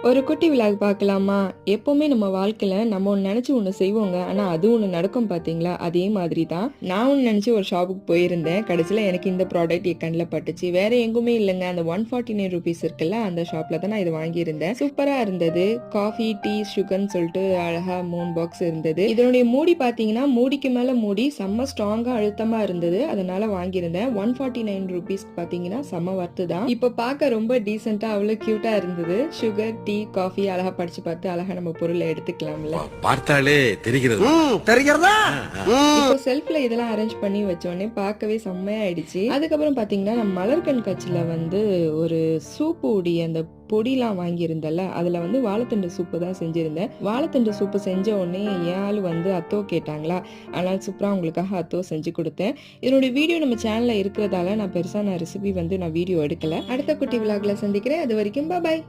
ஒரு குட்டி விலாக் பார்க்கலாமா? எப்பவுமே நம்ம வாழ்க்கையில நம்ம ஒன்று நினைச்சு ஒன்று செய்வோங்க. ஆனா அது ஒன்று நடக்கும் பாத்தீங்களா? அதே மாதிரி தான் நான் ஒன்று நினைச்சு ஒரு ஷாப்புக்கு போயிருந்தேன். கடைசியில் எனக்கு இந்த ப்ராடக்ட் என் கண்ணில் பட்டுச்சு. வேற எங்குமே இல்லைங்க. அந்த 149 ருபீஸ் இருக்குல்ல, அந்த ஷாப்ல தான் நான் இது வாங்கியிருந்தேன். சூப்பரா இருந்தது. காஃபி, டீ, சுகர்னு சொல்லிட்டு அழகா 3 பாக்ஸ் இருந்தது. இதனுடைய மூடி பாத்தீங்கன்னா மூடிக்கு மேல மூடி செம்ம ஸ்ட்ராங்கா அழுத்தமா இருந்தது. அதனால வாங்கியிருந்தேன். 149 ருபீஸ்க்கு பாத்தீங்கன்னா செம்ம வர்த்து தான். இப்போ பார்க்க ரொம்ப டீசெண்டா அவ்வளவு கியூட்டா இருந்தது. சுகர், டீ, காஃபி அழகா படிச்சு பார்த்து அழகா நம்ம பொருளை எடுத்துக்கலாம்ல. பார்த்தாலே தெரிகிறது. இப்போ செல்ஃப்ல இதெல்லாம் அரேஞ்ச் பண்ணி வச்சோடனே பார்க்கவே செம்மையா ஆயிடுச்சு. அதுக்கப்புறம் பாத்தீங்கன்னா நம்ம மலர் கண்காட்சியில வந்து ஒரு சூப்பு உடைய அந்த பொடிலாம் வாங்கியிருந்தேன்ல, அதுல வந்து வாழைத்தண்டு சூப்பு தான் செஞ்சிருந்தேன். வாழைத்தண்டு சூப்பு செஞ்ச உடனே என் ஆள் வந்து அத்தோ கேட்டாங்களா, அதனால சூப்பரா உங்களுக்காக அத்தோ செஞ்சு கொடுத்தேன். இதனுடைய வீடியோ நம்ம சேனல்ல இருக்கிறதால நான் பெருசா ரெசிபி வந்து நான் வீடியோ எடுக்கல. அடுத்த குட்டி விலாக்ல சந்திக்கிறேன். அது வரைக்கும் பாய்.